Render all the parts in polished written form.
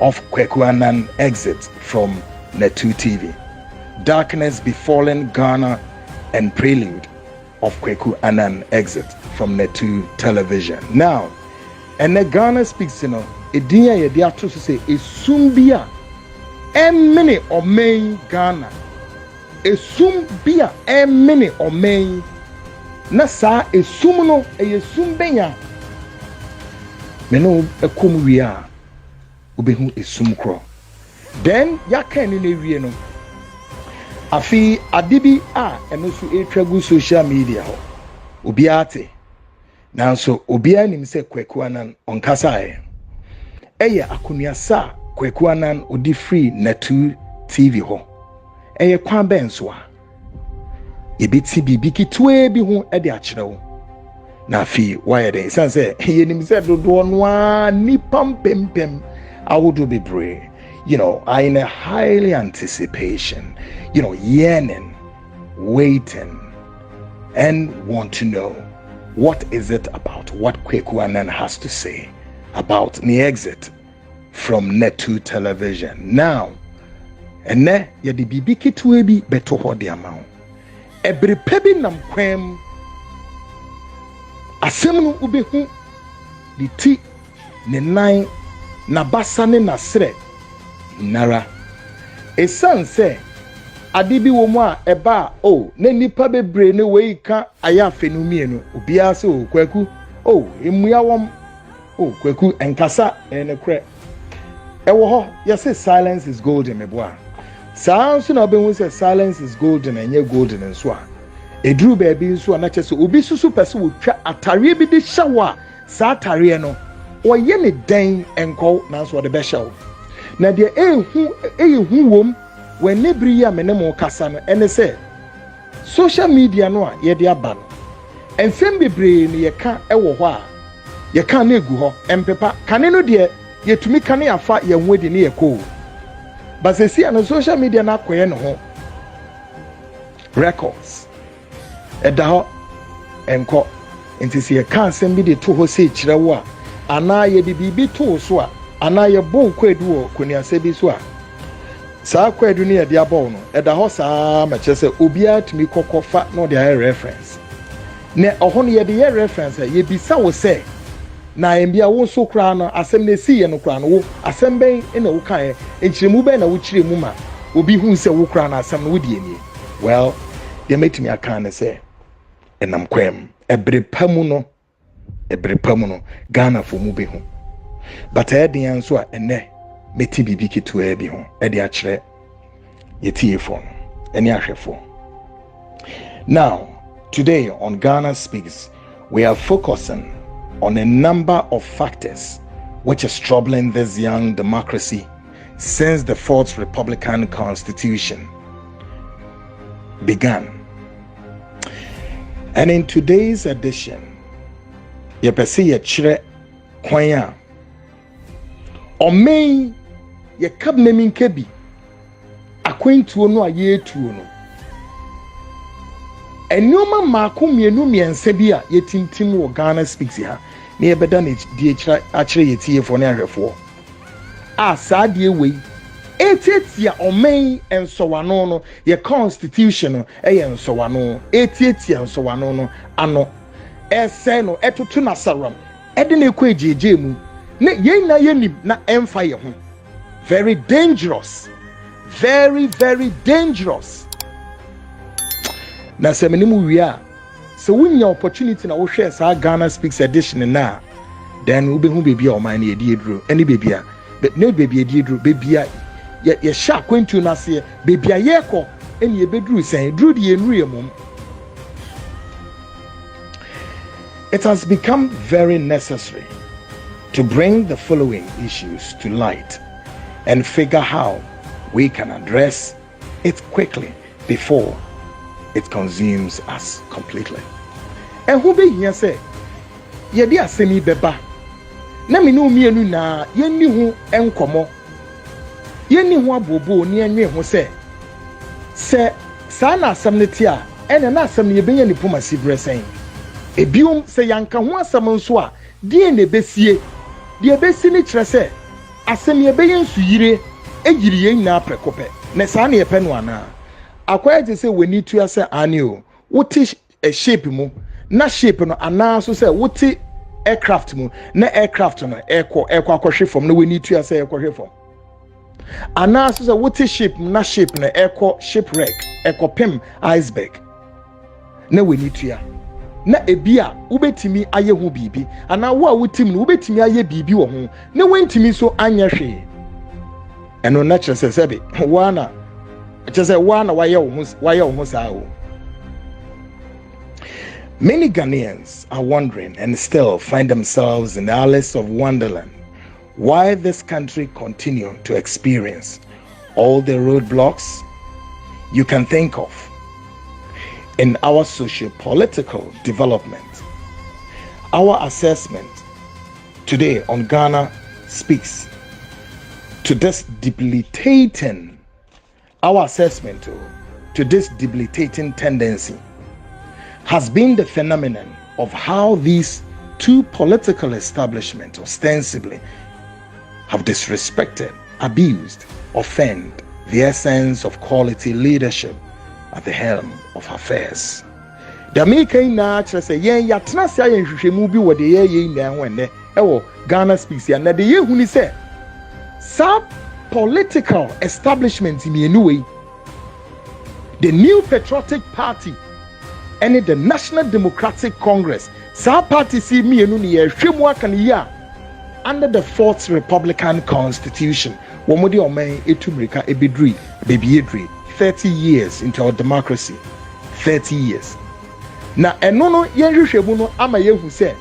of KWAKU ANNAN exit from NET2 TV. Darkness Befallen Ghana and prelude of KWAKU ANNAN exit from NET2 television. Now, and the Ghana speaks, Ediya yedi ato so say esumbia emene omei Ghana. Esumbia emene omei. Na sa esum no esum benya. Meno ekom wi a obehu esum kro. Then yaka ni na wie no. Afi adibi a eno so etwagu social media ho. Obi ate. Nanso obi anim se KWAKU ANNAN onkasa eye akonua sa KWAKU ANNAN odi free NET2 TV ho. Eye kwan ben so a ebiti bibi kitwe bi ho e de akire wo. Na fi why den say yenim se dodo no a nipam pempem awodo bebre. Are in a highly anticipation, yearning, waiting, and want to know what is it about what KWAKU ANNAN has to say about the exit from NET2 television. Now, and ne yedi bibi kitwe bi beto ho de amount. Every pebi nam kwem asem no ubehu di ti ne nan na basa ne na sre nara esan se adibi wo mu a eba na nipa bebre ne wei ka aya fenumie no obia se KWAKU emuya wom KWAKU enkasa ene kre ewo ho yese silence is golden meboa saa so na obehu se silence is golden enye golden nso a eduru baabi nso a na chese obi susu pese wo twa atare bi de shawa saa atare no oye ne den enko na so de be shawo na de ehu wom when nebri ya menemo kasa no ene se social media no a ye de aba no ensem bebre ne ye ka ewo ho a ye ka na egu ho empepa kane no de yetumi kane afa ye nwedi ne ye ko but se si na social media na koye no ho records eda ho enko ntisi ye ka nsem bi de to ho se kire wo a ana ye bibi to so a ana ye bon kwadu wo koniase bi so a saa kwadu ne ye de abon no eda ho saa ma chese obia tumi kokofa no de reference ne oho ne ye de reference ye bisa wo se na embia wo so kra no asem ne si ye no kra no wo asem ben na wo kan enchiremu ben na wo chiremu ma obi hu se wo kra na asem no wo die nie well ye metimi aka ne se enam kwem ebrepamu no Ghana fo mu be hu but edian so a ene meti bibi kitu e bi hu e de akire yetie fo no eni ahwefo. Now today on Ghana Speaks we are focusing on a number of factors which is troubling this young democracy since the fourth Republican Constitution began. And in today's edition ye pese ye kire kwan a omei ye kab nemi nkebi akwantuo no a ye etuo no enioma maako mienu miense bi a ye tintim wo Ghana Speaks ha na ye beda na die akire ye tiefo na ahwefo a saade wei etietia omei ensowano no ye constitution no eye ensowano etietia ensowano no ano ese no etoto na saram ede na ekọ ejeje mu na yen na yenim na emfa ye ho very dangerous, very dangerous. Na se menimu wi a se wunya opportunity na wo hwe sa Ghana Speaks edition na then we be hu bebi a o man na ye die duro eni bebi a ne bebi e die duro bebi a ye sha kwentu na se bebi a ye kọ eni ye beduru sen duru die enru ye mum. It has become very necessary to bring the following issues to light and figure how we can address it quickly before it consumes us completely. And who be here say, ye dia semi beba. Na me no mienu na ye ni hu enkomo. Ye ni hu abobo ni enwe hu se sa na asam ne ti a ene na asam ye benya ni pomasi bresen. Ebium se yanka ho asam nso a die na besie die besi ni kire se asem ye beyen su yire ejiri yen na prekope na sa na ye pe no ana akwai je say we need to say ani o wote a shape mu na shape no ana so say wote aircraft mu na aircraft no ekọ akwahwe from no we need to say akwahwe from ana so say wote shape na shape na ekọ shipwreck ekopem iceberg na we need to ya na ebia ubetimi aye ho bibi ana wo a wotim no ubetimi aye bibi wo ho na wentimi so anya hwe eno na kyerɛ sɛ sɛbe wana kyerɛ sɛ wana waye wo ho saa o. Many Ghanaians are wondering and still find themselves in the Alice of Wonderland why this country continue to experience all the roadblocks you can think of in our socio-political development. Our assessment today on Ghana speaks to this debilitating, tendency has been the phenomenon of how these two political establishments ostensibly have disrespected, abused, offended the essence of quality leadership at the helm of affairs. The American natural say, "Yen yatna say yen hwehwemu bi wo de ye na ho ene ewo Ghana speaks ya na de ye huni say sub political establishment in anyway the New Patriotic Party and the National Democratic Congress sub party see me enu ne ye hwemu aka ne ya under the 4th Republican Constitution womodi oman etumrika ebedri baby edri 30 years into our democracy. 30 years. Na eno no yenhwehwemu no ama yehu se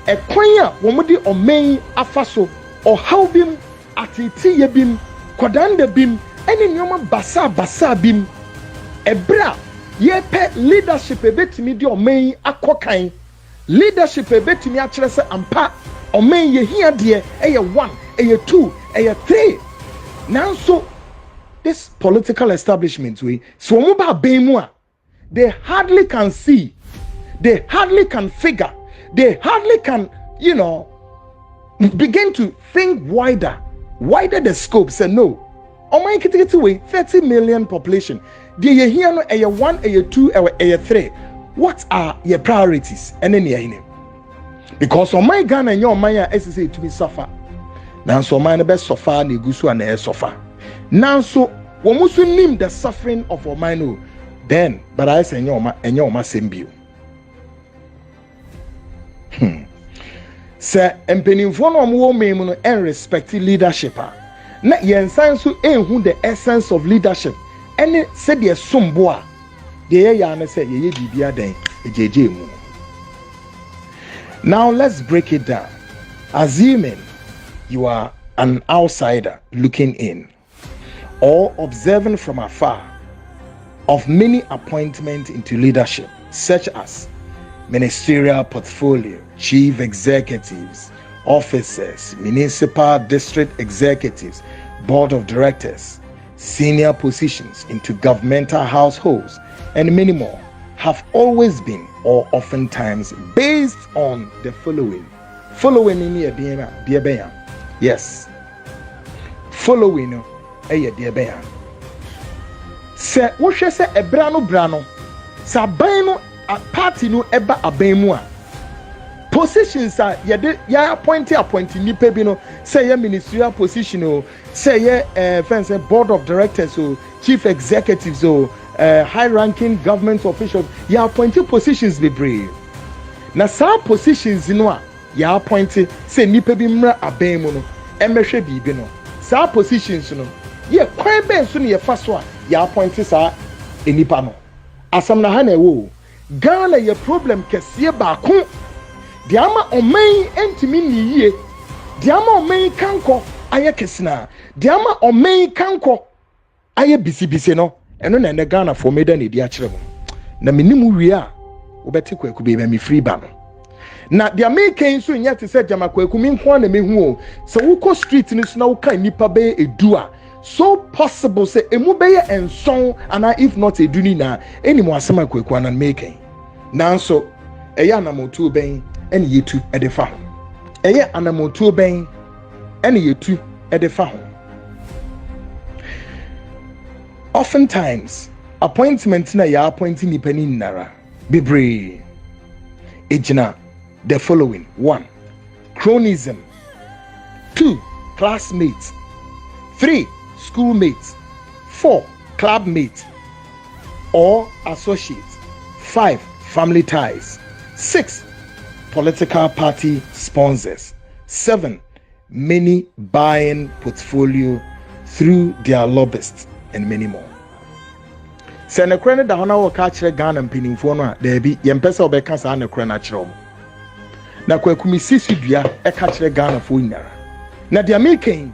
ekwan a womodi oman afaso ohaw bim atiti ye bim kodanda bim ene nyoma basa bim ebra ye pe leadership ebetimi di oman akokan leadership ebetimi a kyerɛ sɛ ampa oman ye hia de eye 1 eye 2 eye 3 nanso this political establishment way so muba bemu they hardly can see, they hardly can figure, they hardly can, begin to think wider the scope. Say no, on my way 30 million population. The year here no a 1, a 2, a 3. What are your priorities? And then you because on my Ghana and your Maya SSA to be suffer. Now so my best suffer ni gusu and air suffer. Now so womusu nim the suffering of Omano. Then, but I say nyoma sembio. Sir, empenimfo no mo memu no en respect leadership a. Na yensan so enhu the essence of leadership. Ene se de sombo a. De ya na say ye bibia den ejeje mu. Now let's break it down. Assuming you are an outsider looking in or observing from afar of many appointments into leadership, such as ministerial portfolio, chief executives, officers, municipal district executives, board of directors, senior positions into governmental households, and many more, have always been or oftentimes based on the following. Following in here, dear Bayan. Yes. Following a dear Bayan. Se wohwe se brano saban no a party no eba aban a positions a ya appoint nipa bi no say ye ministerial position o say ye fancy board of directors o chief executives o high ranking government officials ya appoint positions be brave na sa positions no a ya appoint say nipa bi mra aban mu no emehwe bibi no sa positions no ye kwan ben so ne ye fa so a ya appoint sa enipa no asam na ha na ewo Ghana ye problem kese baako de ama oman entimi ni yie de ama oman kanko aye kesina de ama oman kanko aye bisibisi no eno na ne Ghana for meda na di a kire mo na menimu wie a obeti kwaku be me free ba no na de American so nya te se jama kwaku mi nko na mehu o se wo ko street ni so na wo kan nipa be edu a so possible say emu be ye enson ana if not eduni na eni mo asema kwaku anan making nanso eya anamotu ben ene yetu edefa ho eye anamotu ben ene yetu edefa ho. Oftentimes appointment na ya appointing nipa ni nara bebre ejina the following: 1, chronism; 2, classmates; 3, schoolmates; 4, clubmates or associates; 5, family ties; 6, political party sponsors; 7, many buying portfolio through their lobbyists, and many more. Sɛ ne kora ne da hɔ na wɔka akyerɛ Ghana mpanimfoɔ no a daabi yɛmpɛ sɛ wɔbɛka saa ne kora no akyerɛ wɔn. Na kwakumi sisi dua ɛka kyerɛ Ghanafoɔ nyinara. Na deɛ meka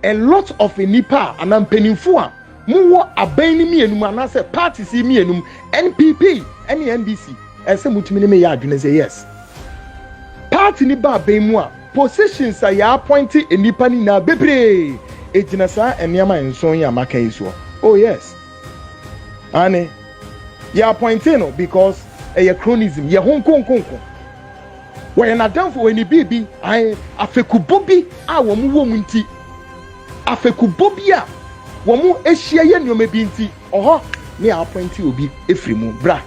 a lot of nipa anaa mpanimfoɔ a muwɔ aban ne mmienum anaasɛ parties mmienum, NPP ɛne NDC, ɛsɛ mutumi ne me yɛ adwene sɛ yes. Party ni ba aban mu a positions a yɛ appoint nipa ni na bebree egyina saa nneɛma nson yi a maka yi soɔ. Oh yes. Ane yɛ appointing no because ɛyɛ chronism, yɛ ho nkonkonko. Wɔyɛ n'adamfo wɔ ne bibi afekubo bi a wɔn wɔ mu nti, afekubo bi a wɔn ahyia yɛ nneɛma bi nti ɔhɔ ne appointing obi efiri mu bra.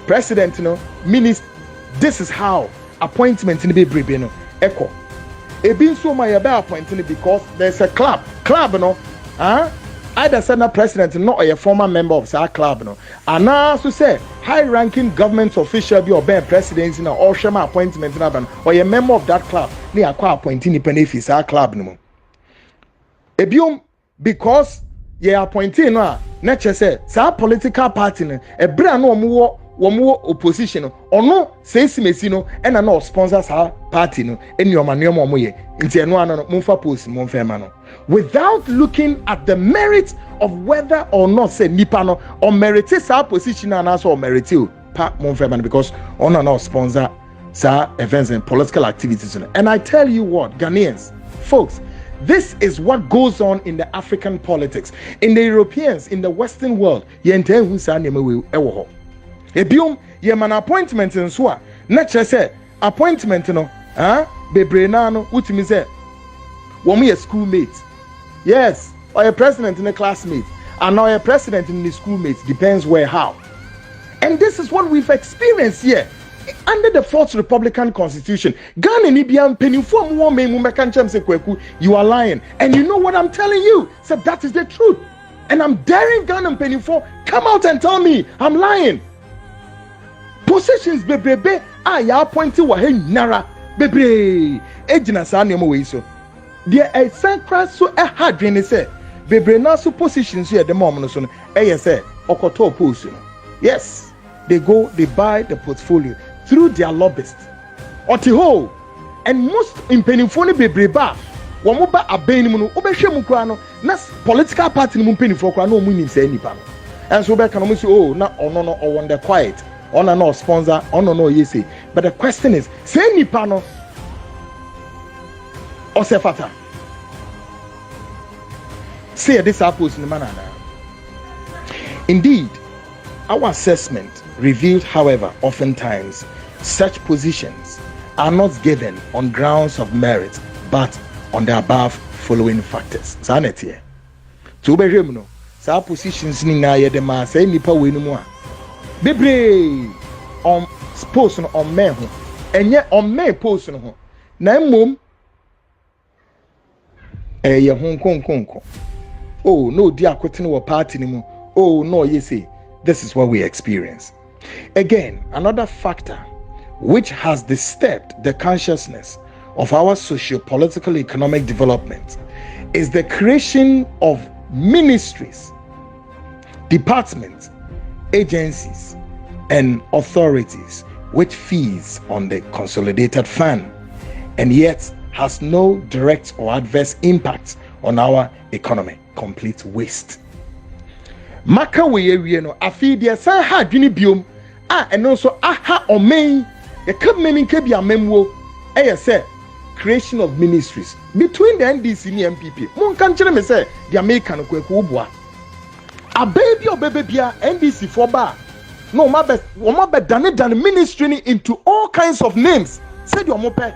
President no, minister, this is how appointment ni bebrebe no ɛkɔ. Ebi nso ma yɛ bɛ appointing because there's a club no, either Senate president not a former member of that club no, and now so say high-ranking government official be or presidency na or shema appointment na ban or a member of that club ni akwa appointing ni benefits our club no. Ebiom because ye appointing no na che say sa political party no e bra no omo opposition no no say simesi no e na no sponsor sa party no eni omanuom omo ye nti eno ano no mumfa post mumfa ma no, without looking at the merit of whether or not say nipa no or merit sa position and also merit pa mumfa ma, because ono no sponsor sa events and political activities. And I tell you what, Ghanaians, folks, this is what goes on in the African politics, in the Europeans, in the Western world. Yente hu sa neme we ewo ho. Ebiom ye man appointment nso a na kire say appointment no bebre na no utimi say womo ye schoolmates. Yes, or a president in a classmate, and now a president in the schoolmates, depends where, how. And this is what we've experienced here. Under the 4th Republican Constitution, Ghana Nibian penny for more KWAKU, you are lying. And you know what I'm telling you? So that is the truth. And I'm daring Ghana penny for, come out and tell me I'm lying. Positions bebe, ya appointed wa hey nara, bebe, ejina sa nemo we so. There are sacred so a hard when they say, Bebre na positions here the moment so say Okoto post. Yes, they go, they buy the portfolio through their lobbyists. Otiho, and most in penifone bebre ba, Wamuba abenimuno, Obeshemukrano, nas political party penifokra no meaning say any pan. And so back can almost say, oh, not on no or wonder quiet, on no sponsor, on no ye say. But the question is, say any panel. Osefata. Say this apples in the manner. Indeed, our assessment revealed, however, oftentimes such positions are not given on grounds of merit, but on the above following factors. Sanity. To be remuno, sa positions ni na ye de ma say nipa we no mu a. Bebre on post no on men ho. Enye on men post no ho. Na mmom ye hon konkonko. Oh no, dear quitting our party anymore. Oh no, you see, this is what we experience. Again, another factor which has disturbed the consciousness of our socio-political economic development is the creation of ministries, departments, agencies, and authorities which feeds on the consolidated fund and yet has no direct or adverse impact on our economy. Complete waste. Maka we no afi dia san ha dwene biom and also aha omen e kam menin ka bia memwo say creation of ministries between the NDC and MPP. Mon kan kire me say the American kwaku obua ababy obebebia NDC for ba no ma be dane ministry into all kinds of names. Said your mope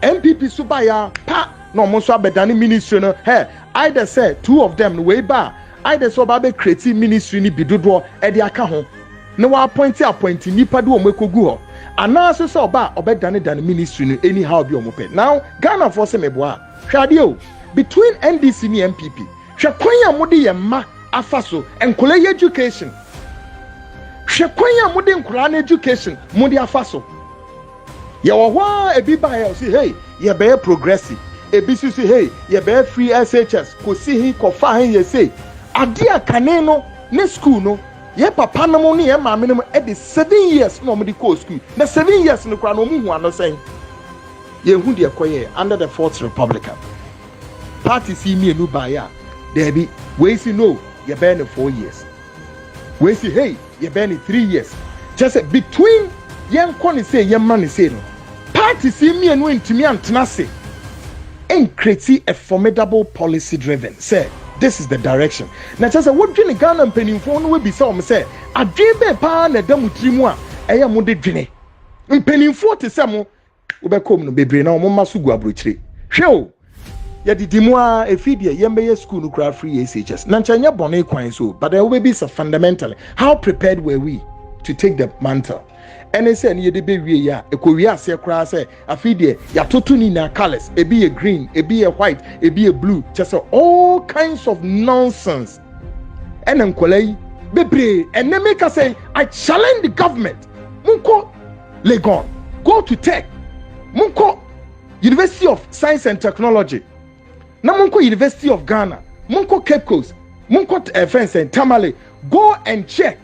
MPP subaya pa no mo so abedane ministry no hey either say two of them way ba either so ba be create ministry ni bidodo e de aka ho na wa appoint nipa do o mekogu ho ana so so ba obedane ministry no anyhow bi o mo pe now Ghana for se meboa hwade o between NDC and MPP hwe kwanya mo de ye ma afaso enkola education hwe kwanya mo de enkola na education mo de afaso ye wo hwa ebi ba ye say hey ye be progressive ebi so say hey ye be free SHS ko si hi ko fa hi ye say ade akane no ne school no ye papa no mo ne ye maame no e de 7 years no mo de ko school na 7 years no kra no mo hu ano sen ye hu de koye under the Fourth Republican party see me enu ba ya there be we see no ye be no 4 years we see hey ye be no 3 years just between yen kon say yen man say no party see me enu ntimi antena se en create a formidable policy driven say this is the direction na just say what dwene Ghana mpanimfo no we bi say o me say adwen be pa na da mutirimu a eye mo de dwene mpanimfo te say mo wo be kom no bebre na o mo maso gu abrochire hwe o ya didimu a efidie yembe ye school no kra free SHS na nchanya bone kwan so but there will be so fundamentally how prepared were we to take the mantle and they say ye de be wie ya ekowi ase kra say afidie ya totu ni na colors ebi ye green ebi ye white ebi ye blue just all kinds of nonsense and enkolai bebre and they make us say I challenge the government munko Legon go to tech munko University of Science and Technology na munko University of Ghana munko Cape Coast munko fence and Tamale go and check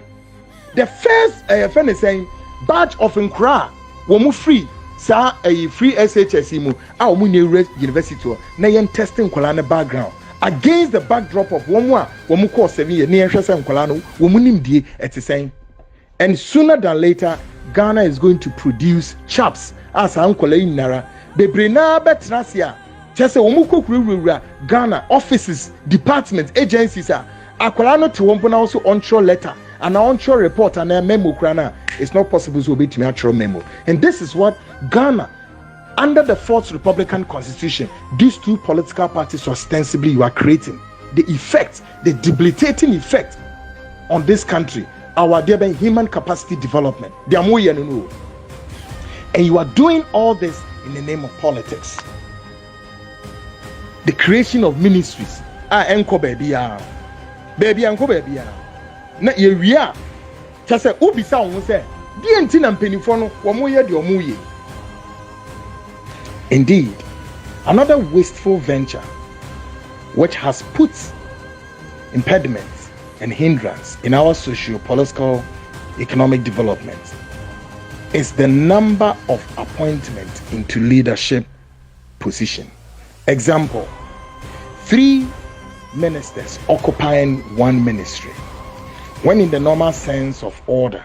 the first saying batch of nkra wo mu free sa free SHS mu a wo mu university na yen testing nkola na background against the backdrop of wo mu course 7 years na yen hwese nkola no wo mu nimdie etisen and sooner than later Ghana is going to produce chaps as nkola inara bebre na betrasia chese wo mu kokuruwura Ghana offices departments agencies akola no to wo na also onshore letter and an onshore report and a memo krana it's not possible to be to natural memo and this is what Ghana under the Fourth Republican Constitution these two political parties ostensibly you are creating the effect the debilitating effect on this country our dear human capacity development they are more and you are doing all this in the name of politics the creation of ministries enko baby enko baby na ye wia chase ubisa won se die enti na mpanifo no wo mo ye de omo ye indeed another wasteful venture which has put impediments and hindrance in our socio-political economic development is the number of appointments into leadership position. Example, 3 ministers occupying 1 ministry, when in the normal sense of order,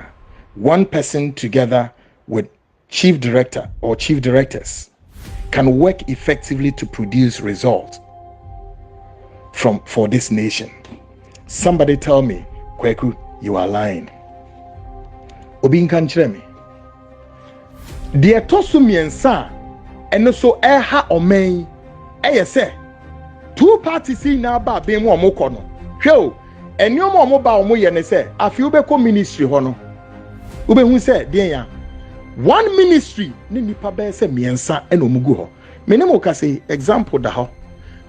1 person together with chief director or chief directors can work effectively to produce results for this nation. Somebody tell me, Kweku, you are lying. Obi nkan kire me. De etoso miensa eno so eha omen eye se 2 parties na ba be mu omoko no. Hwe o, eniom omo ba omo ye ne se afi ubeko ministry ho no. Ubehu se de ya 1 ministry ni nipa be se miensa eno mugu ho. Mene mo ka say example da ho.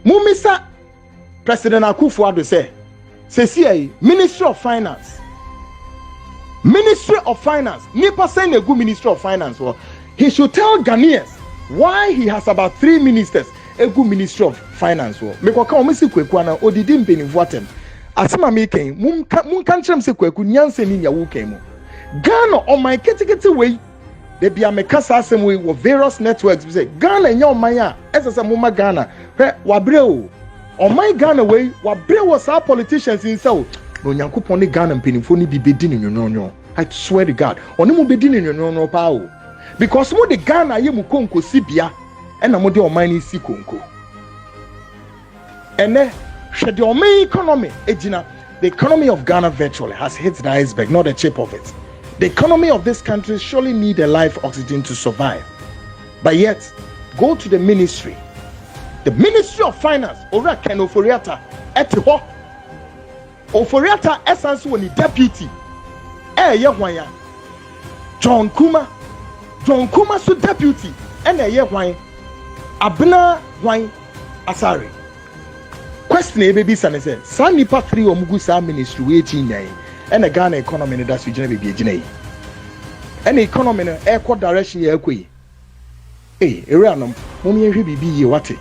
Mumisa President Akufo-Addo say see Ministry of Finance. Ministry of Finance. Nipa say a good Ministry of Finance. Well, he should tell Ghanaians why he has about 3 ministers a good Ministry of Finance. Well, me kwa ka si Kweku ana odidi mpenifo atem. Asema me ken mun kan kyerem se Kweku nyanse ni nyawo ken mu. Ghana on my ketekete way. They be amekasa asem we with various networks. We say Ghana nya on my ya. Esese mo ma Ghana. Hwe wabre o. On my Ghana way, what bring was our politicians in South. No Yankupon ni Ghana penifo ni bi bedin in your I swear to God. Oni mu bedin in your power. Because mo the Ghana ye mu konko sibia, and mo de on my ni si konko. And then the economy, the economy of Ghana virtually has hit the iceberg, not the tip of it. The economy of this country surely need a life oxygen to survive. But yet, go to the ministry. The Ministry of Finance, Ora Ken Oforiata, Etiho. Oforiata essence when deputy. Yehwanya. John Kuma so deputy. Yehwanya. Abna Wine Asari. Question baby son is Sani Patri or Mugusa ministry waiting and a Ghana economy that's region be a and economy air court direction ye kwe. Iranum, Mummy be ye what?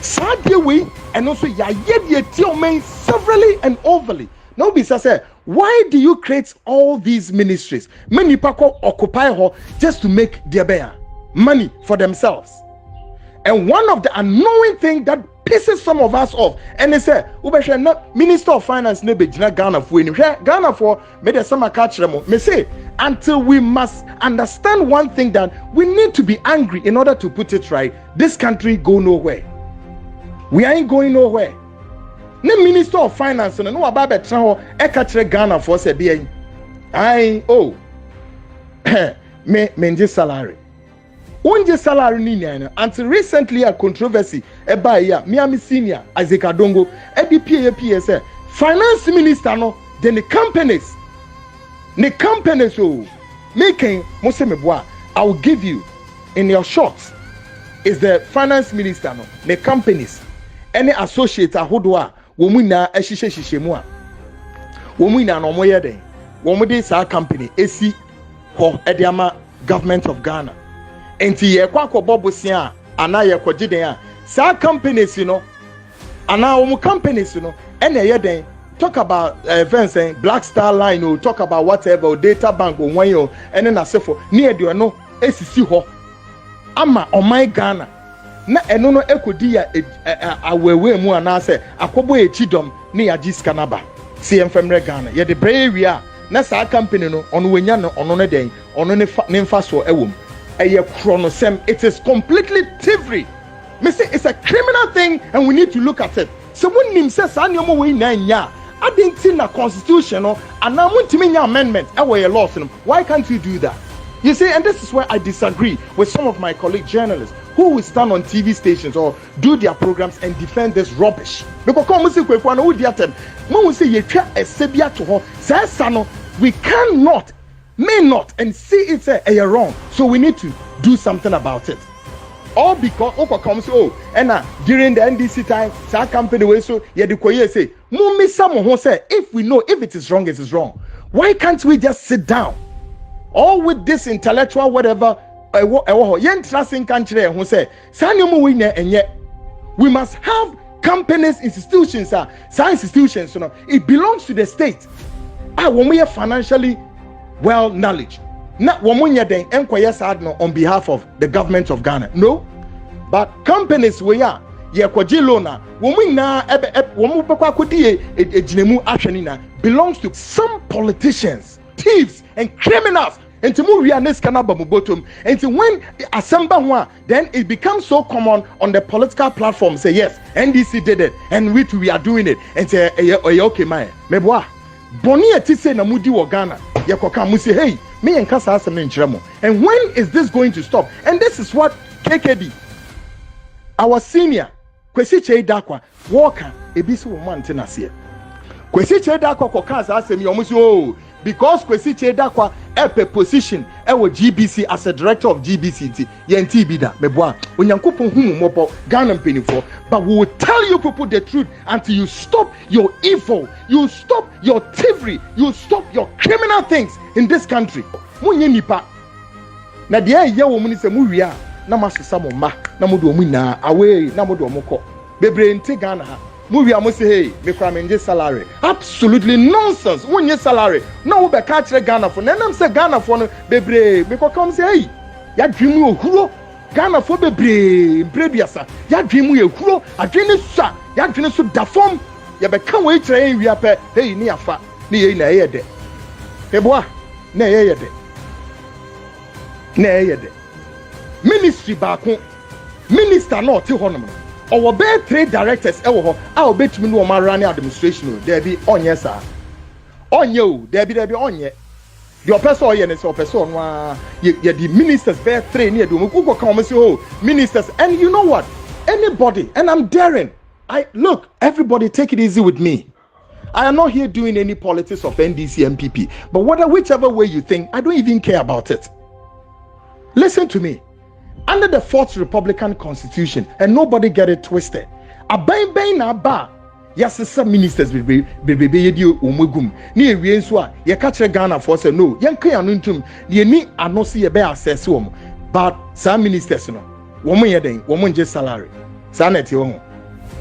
Sad way and also ya yet your main severally and overly. No be say, why do you create all these ministries? Many people occupy her just to make their bear money for themselves. And one of the annoying things that pisses some of us off, and they say, Minister of Finance never Ghana for Ghana for made some catch them. Me say until we must understand one thing that we need to be angry in order to put it right. This country go nowhere. We ain't going nowhere. The Minister of Finance no about betra e catch Ghana for say be I me salary. Unje salary ni nyana until recently a controversy eba ya Miami senior Isaac Adongo EDPA say finance minister no then the companies making mose meboa I will give you in your shorts is the finance minister no the companies any associate ahodoa wo mu na ehihye mu a wo mu na no moye den wo mu de sa company esi ho ediama government of Ghana. Enti ye kwa bobusia ana ye kwogiden a sa companies no ana omu companies no ene ye den talk about events Black Star Line or talk about whatever data bank or one yo ene na sefo ne e de no esisi ho ama oman Ghana na eno no ekodi ya awewe mu ana se akobo echidom ne ya giskanaba CMFMre Ghana ye de brewia na sa company no ono wenya no ono ne den ono ne mfa so ewom. It is completely thievery. Me say it's a criminal thing and we need to look at it. So when him says anyomo we na nya, I didn't see the constitution and now want to mean amendment. Why can't you do that? You see, and this is where I disagree with some of my colleague journalists who will stand on TV stations or do their programs and defend this rubbish. Because come say kwekwana wo diatem, mo say ye twa esebia to ho, say we cannot may not and see it's a wrong, so we need to do something about it. All because comes and during the NDC time, that company way so say mummy someone who say if we know if it is wrong, it is wrong. Why can't we just sit down? All with this intellectual whatever yen trusting country who say we must have companies, institutions, science institutions, it belongs to the state. When we are financially well knowledge. Not womunya den enkoye sad no on behalf of the government of Ghana. No. But companies we are ye kwaji loan womuna womu bekwa kodi ejinemu ahwenina belongs to some politicians, thieves and criminals. And to move this canaba mubotum. And to when assemble one, then it becomes so common on the political platform. Say yes, NDC did it, and we are doing it. And say okay, my meboa. Boni etise na mudi wo Ghana. Yakoka musi hey me enkasa asem nchiremo. And when is this going to stop? And this is what KKD, our senior Kwesi Cheidakwa Walker ebisi wo man tenase. Kwesi Cheidakwa koka asem yomusi because Kwesi Cheidakwa a position ewo GBC as a director of GBC yenti bida meboa onyankopon humu mopo Ghana mpenifo. But we will tell you people the truth until you stop your evil, you stop your thievery, you stop your criminal things in this country. Munye nipa na de ye wo mu ni se mu wia na masesa mo ma na mo do mu na away na mo do mo ko bebre nti Ghana ha mu wia mo say hey me kwa menje salary. Absolutely nonsense. Munye salary na wo be ka kire Ghana for na nam say Ghana for no bebre me ko come say hey ya dwimu ohuro Ghana for bebre brebiasa ya dwimu ehuro adwene sa ya dwene so da form ya be kan we kire wi apɛ hey ni afa ni ye na ye de eboa na ye de na ye de ministry baako minister no te honom no or be 3 directors ewo ho a obetumi no ma run administration o there be onye sa onye o there be onye the person oye ne so person no ye the ministers be 3 near do go come say oh ministers. And you know what, anybody, and I'm daring. Look, everybody take it easy with me. I am not here doing any politics of NDC MPP, but whichever way you think, I don't even care about it. Listen to me. Under the 4th Republican Constitution, and nobody get it twisted, a bang na ba, yes, some ministers will be umugum. Ni wienswa, ye catch Ghana for say no, yanke anuntum, ye ni anosi ye be assess but some ministers no, woman yeden, woman just salary. Saneti woman.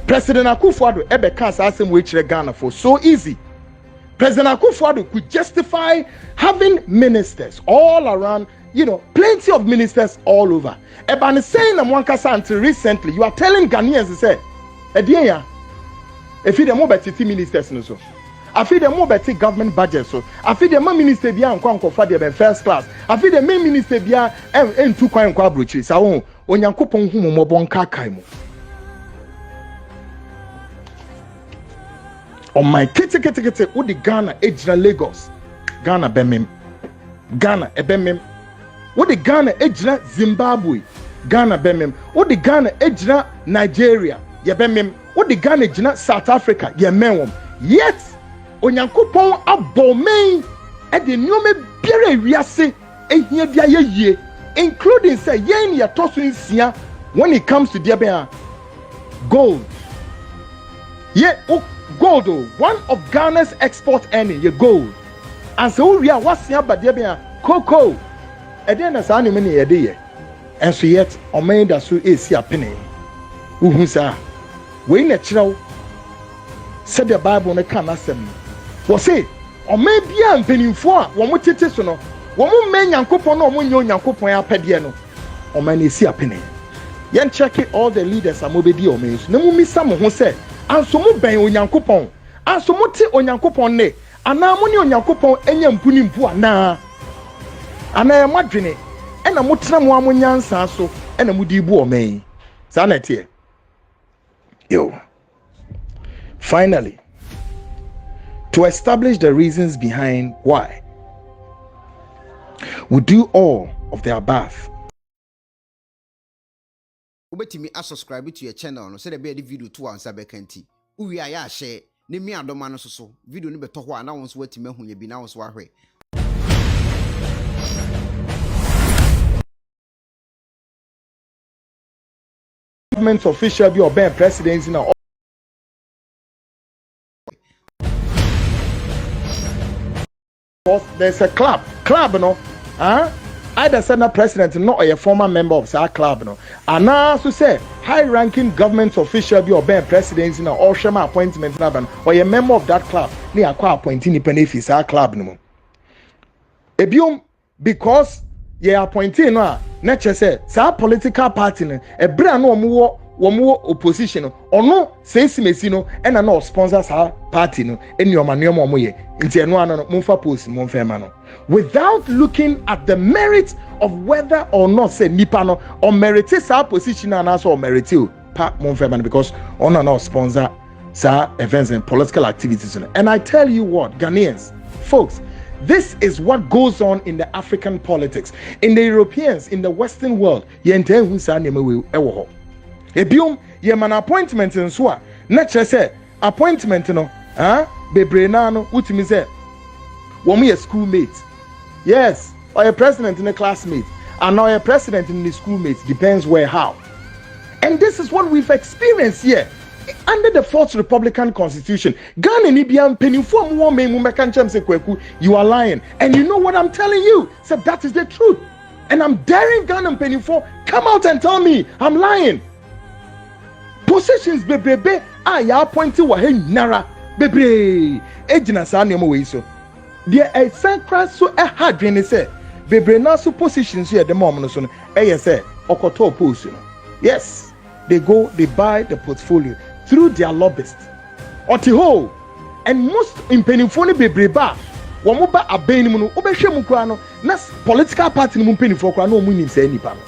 President Akufo-Addo ebe cast asem we chire Ghana for so easy. President Akufo-Addo could justify having ministers all around, plenty of ministers all over. Ebani saying Amwankasa until recently, you are telling Ghanaians to say, Ediya, if you more better ministers no so. I feel the more better government budget so. I feel the more minister bia nkwa for the first class. I feel the main minister bia en2 kwan nkwa brochi. Sa won onyankopon hu mo bon kakai mo. On my kete with the Ghana ejira Lagos, Ghana bemem, Ghana ebemem, with the Ghana ejira Zimbabwe, Ghana bemem, with the Ghana ejira Nigeria, ye bemem, with the Ghana ejira South Africa, ye menwom. Yet, onyankopon abome e de nyome biere wiase ehia bia ye, including say yen ye toso nsia when it comes to the gold. Yeah, gold, one of Ghana's export earning, your gold. And so we are what's here, but there cocoa. And then as any many a day. And so yet, or made us who is here penny. Who say, we natural said the Bible on a canasem. Was say, or maybe I'm penny for one more titisono, one more man and coupon or one young coupon pediano, or many see a penny. Yen check it all the leaders are mobile or means. No me someone who said. And so mo ben onyankopon and so mo te onyankopon ne ana mo ne onyankopon enya mpuni mpu ana ya madwene ena mo tena mo amonyansa so ena mo di bu omen sa na tie yo. Finally, to establish the reasons behind why we do all of the above, ubetimi subscribe to your channel no say the be the video to answer bekanti uwi aya share ne mi adoma no so video no beto ho ana won so watime hu ye bi na won so ahwe government official be obey presidency now. There's a club no either Senate president not a former member of that club no and now to say high-ranking government official be obey presidency now or shema appointment na or a member of that club they are appointing the benefits that club no ebium because ye appointing no na che say political party no e bra no omo opposition or no say simesi no and no sponsors our party no any omanuom omo ye nti eno ano no mumfa post mumfa ma no without looking at the merit of whether or not say nipa no or merites our position and also or merit pa mumfa ma because on no sponsor sa events and political activities. And I tell you what, Ghanaians, folks, this is what goes on in the African politics, in the Europeans, in the Western world. Yente hu sa neme we ewo ho ebium ye man appointment in so a na kire say appointment no bebre na no utimi say wo mo ye schoolmate, yes, or a president in a classmate, and now a president in the schoolmate, depends where how. And this is what we've experienced here under the 4th Republican Constitution. Ghana ni biam penifo mo me mu meka nchem se kwaku, you are lying. And you know what I'm telling you? So that is the truth. And I'm daring Ghana penifo, come out and tell me I'm lying. Positions bebrebe ya appointed wa he nara bebre ejina sa nemo we so there a sacred so a hard when say bebre na so positions here the mom no so no say okoto post no. Yes, they go, they buy the portfolio through their lobbyists oti ho. And most in penifo ni bebre ba wo mo ba aben mu no obehwe mu kura no na political party ni mu penifo kura no mu nim say nipa no.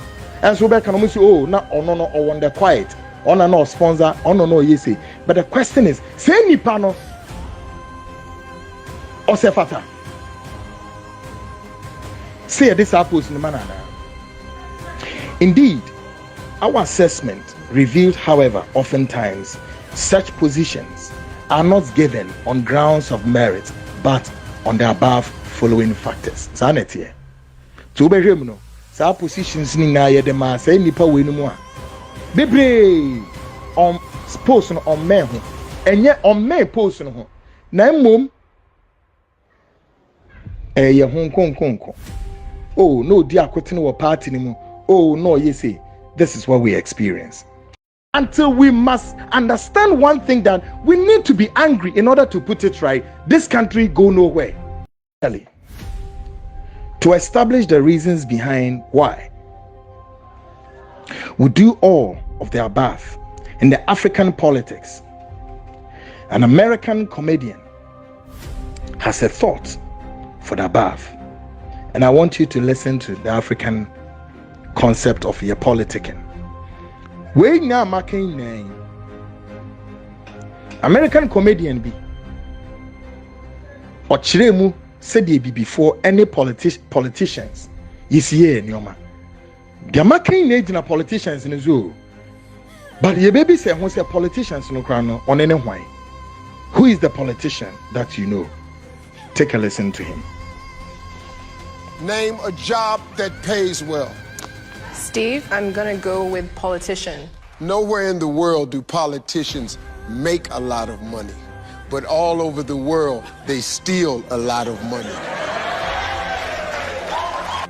And so be kan mo say oh na ono no o wonder quiet on and no sponsor, on no yes. But the question is, say nipa no or say fata. Say this apples in the manana. Indeed, Our assessment revealed, however, oftentimes such positions are not given on grounds of merit, but on the above following factors. Sanity. To be no, some positions ni na ye de ma say nipa we no mu a. Bebre on post no on men ho. Enye on men post no ho. Na mmom ye hon kon. Oh no, di akote no party ni mu. Oh no, you see, this is what we experience. Until we must understand one thing, that we need to be angry in order to put it right. This country go nowhere. To establish the reasons behind why we do all of the above in the African politics, an American comedian has a thought for the above, and I want you to listen to the African concept of your politicking. We now making name American comedian be or chiremu said be before any politicians. You see here, Nyoma. They are making name in politicians in the zoo. But your baby say who say politicians no crown on any why. Who is the politician that you know? Take a listen to him. Name a job that pays well. Steve, I'm gonna go with politician. Nowhere in the world do politicians make a lot of money, but all over the world, they steal a lot of money.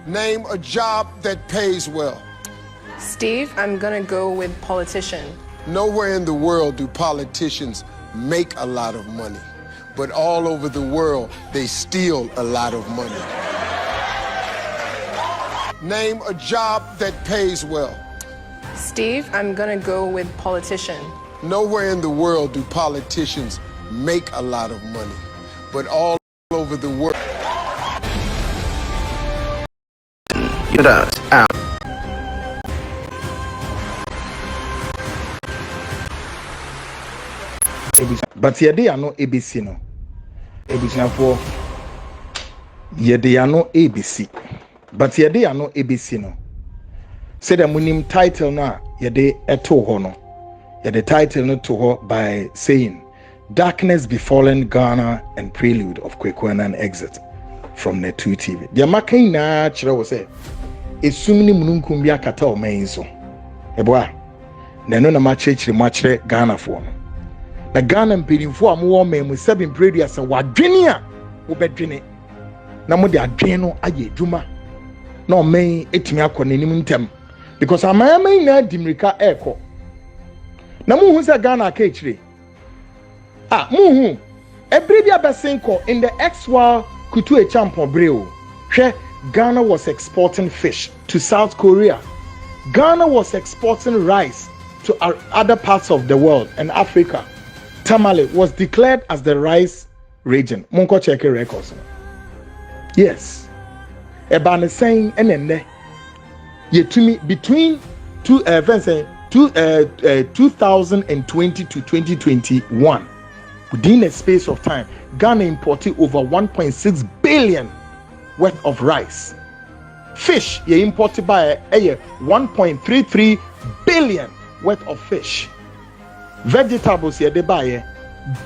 Name a job that pays well. Steve, I'm gonna go with politician. Nowhere in the world do politicians make a lot of money, but all over the world, they steal a lot of money. Name a job that pays well. Steve, I'm gonna go with politician. Nowhere in the world do politicians make a lot of money, but all over the world. Get us out. But yede ano ABC no. ABC for yede ano ABC. But yede ano ABC no. Say the munim title na yede eto ho no. Yede title no to ho by saying Darkness Befallen Ghana and Prelude of KWAKU ANNAN Exit from NET2 TV. The making na chira wo say esumni mununkum bi akata o man so. Eboa. Na no na ma chechire mo akire Ghana fo no. Na Ghana mpedinfo amwo man mu seven prelude say wadwene a wo bedwene. Na mo de adwene no aye adwuma. Na o man etimi akọ nanim ntem. Because amama na dimrika eko. Na mu hu say Ghana ka echire. Muhu Ebribia Besenko in the ex-war Kutu Echampo Breo. Ghana was exporting fish to South Korea. Ghana was exporting rice to other parts of the world and Africa. Tamale was declared as the rice region. Monko check records. Yes. Ebane saying enende. Yetumi between 2020 to 2021. Within a space of time, Ghana imported over 1.6 billion worth of rice. Fish, ye imported by 1.33 billion worth of fish. Vegetables, ye de buy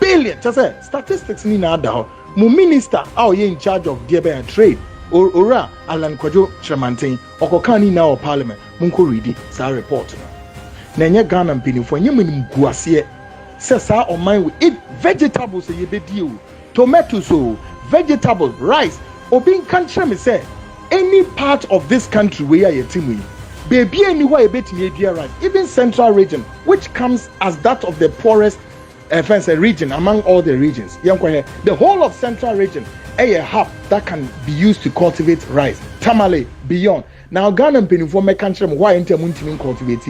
billion. Just say statistics ni na da. Mu minister, ye in charge of debe and trade. Ora Alan Kwajo Tremantin, okokani na o parliament. Munko ready sa report. Na nye Ghana mpinifo nye munim guasie. Sesa on mine we eat vegetables ye be deal. Tomatoes, vegetables, rice. Obin country me say any part of this country where you timi. Baby anywhere bit me rice. Even central region, which comes as that of the poorest region among all the regions. The whole of central region, a hub that can be used to cultivate rice. Tamale beyond. Now Ghana penifo me country why enter muntimin cultivate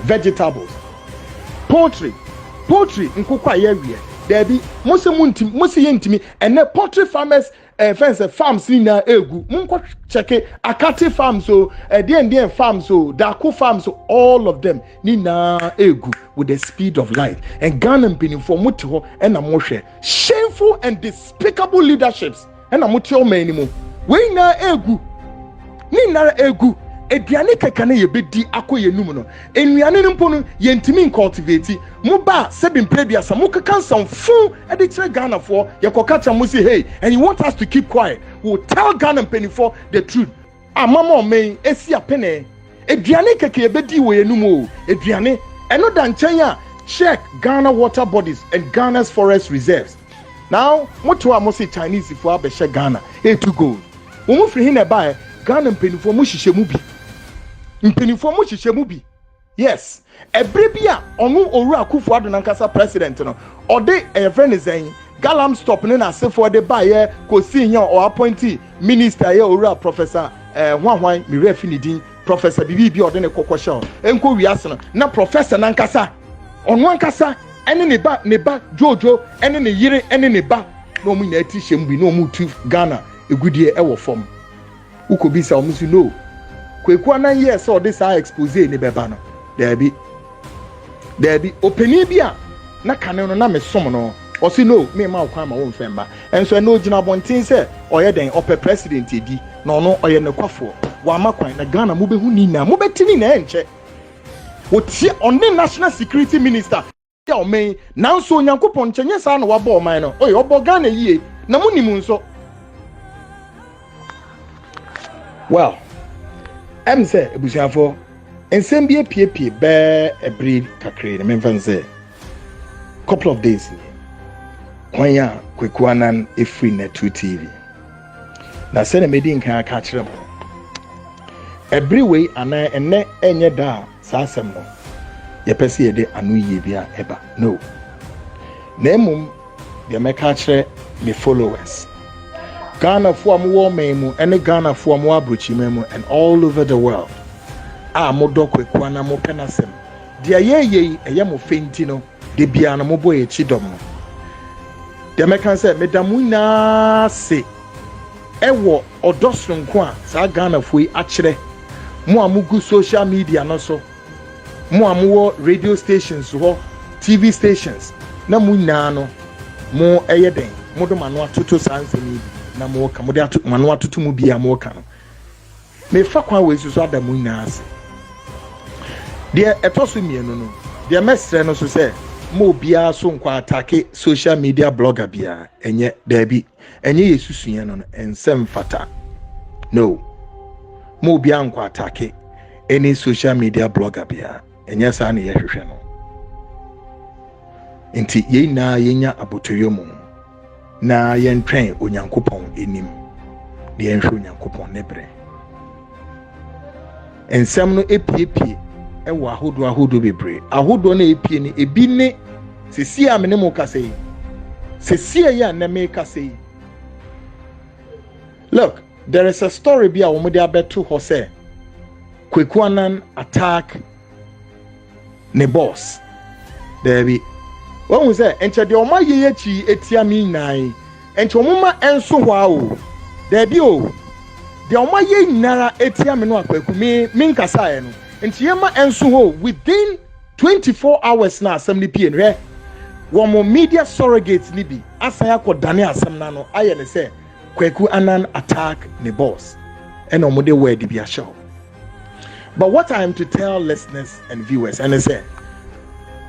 vegetables. Poultry nkukwa yewe there be mose yentimi and poultry farmers farms ni na egu munko check akati farms so den farms so daku farms so all of them ni na egu with the speed of light. And Ghana penifo muti ho and na mohwe shameful and despicable leaderships and na muti o manimo we na egu ni na egu Aduane kekane ye bedi akoye num no. Enuane no mpo no ye ntimi cultivate. Mo ba sebin prebiasa mo keka nsomfo e de kire Ghana for ye kokacha mo say hey, and you want us to keep quiet. We'll tell Ghana penifo the truth. Mama me esi apene. Aduane keke ye bedi wo ye num o. Aduane eno da nchen a check Ghana water bodies and Ghana's forest reserves. Now, what to our Chinese if we have a Ghana? To go. Umu free hin buy Ghana penifo mu hihye mu bi. Mpenifo mu hihye mu bi. Yes. Ebrebia onu oru Akufo-Addo nankasa president no. Ode e friend is saying Galam stop ne na se for the buy ko si yan or appointee minister ye oru professor hwan mi refinidin professor bibi ode ne kokosha. Enko wiase no na professor nankasa onu ankasa ene ne ba jojo ene ne yire ene ne ba no mu na ati hyem bi no mu tu Ghana egudie e wo fom ukobi sa omusu no Kwaku Annan yes so this are expose ne beba no there be openi bia na kane no na me som no o si no me ma kwa ma wo mfemba enso no gina bontin se oye den ope president edi no no oye ne kwafo wa makwan na Ghana mu behu ni na mu betini na enche wotie on the national security minister ya o men na nso Nyankopon chenye sa na wa bo man no oye obo Ghana yie na munimu nso well em say ebusuafo ensem bi epiepie be ebri kakre na memfan say couple of days kwanya Kwaku Annan free NET2 TV na se na medi nkan aka kire mo every way ana enne enye da sa asem no ye pese ye de anu yie bia eba no na emum de meka kire me followers Ghana fo amwo memu ene Ghana fo amwo abrochi memu and all over the world mo do Kwaku Annan mo penasem de ayeye eye mo fenti no de bia na mo boye chidom no de meka say medamu na se ewo odosronko a sa Ghana fo yi akire mo amugu social media no so mo amwo radio stations ho TV stations na mo nyina no mo eye den mo do mano atoto sanse ni na mo ka mo de mano atoto mu bia mo ka no me fa kwa we so adamu nyina ase de etoso mienu no de mestre no so say mo bia so nkwa atake social media blogger bia enye dabi enye yesusuye no ensem fata no mo bia nkwa atake any social media blogger bia enye sa na yehwehwe no enti ye na yenya abotoyomu na yentwen Onyankopon enim de yenhwe Onyankopon nebre ensem no epiepie ewa ahodo bebre ahodo na epie ni ebi ne sesi a menemo kasei sesi ya na me kasei. Look, there is a story bi a wo de abeto ho say Kwaku Annan attack ne boss there be won say enche de oma ye chi etia mi nan enche omuma enso ho a o there be o de oma ye nyara etia me no Kwaku mi nkasa e no enche yema enso ho within 24 hours na assembly pie no womo media surrogates ni bi asan akodane asem na no aye ne say Kwaku Annan attack the boss and omode word bi a show. But what I am to tell listeners and viewers and I say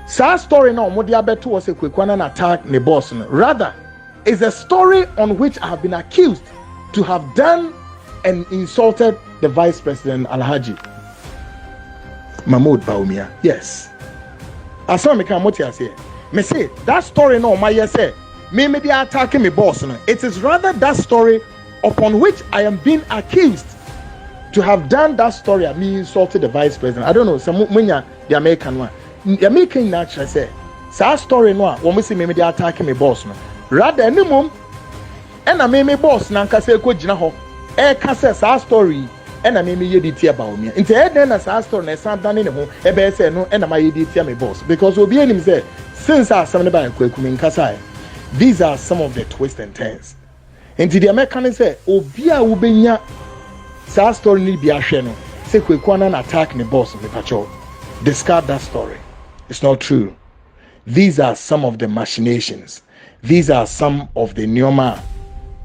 sad story now omode abeto was a Kwaku Annan attack the boss no. Rather is a story on which I have been accused to have done and insulted the vice president Alhaji Mahmoud Bawumia. Yes, as some can motia say me say that story no my say me dey attacking me boss no. It is rather that story upon which I am being accused to have done that story. I mean insulted the vice president. I don't know some munya the American one. The American naturally say that story no when we say me dey attacking me boss no. Rather any mum and I me boss na nka say ko gina ho e ka say that story and I me ye dey tia about me. Inte e den na that story na san dan ne ho e be say no and I ye dey tia me boss because obi enim say since I some by Kwaku me nkasa. These are some of the twists and turns. And the American say, Obia ubenya sa story ni bi ahwe no. Say Kwaku Annan attack the boss of the patrol. Discard that story. It's not true. These are some of the machinations. These are some of the nyoma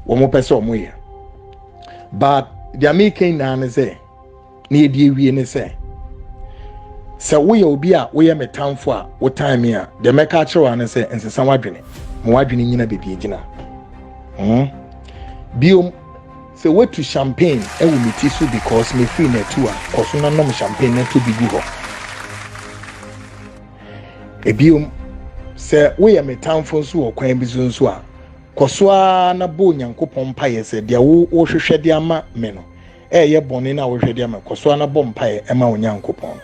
womo pese omoye. But the American nan say na yɛde awie ne sɛ woyɛ obi a woyɛ metamfo a wo time a de meka akyerɛw ne sɛ nsesa wadwene ma wadwene nyina bebi gyina biom sɛ watu champagne ɛwɔ me ti so because me free NET2 a kɔso na nom champagne na to bi gu hɔ ebiom sɛ woyɛ metamfo nso wɔ kwan bi so nso a kɔso a na bo Nyankopɔn mpaeɛ sɛ deɛ wo hwehwɛ de ama me no ɛyɛ bɔne na wo hwehwɛ de ama kɔso a na bɔ mpaeɛ ɛma wo Nyankopɔn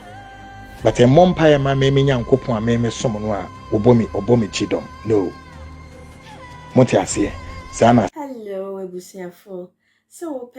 but ɛmmɔ mpaeɛ ma me Nyankopɔn a me som no a ɔbɔ me chidom no mote aseɛ sana hello ebusiafo so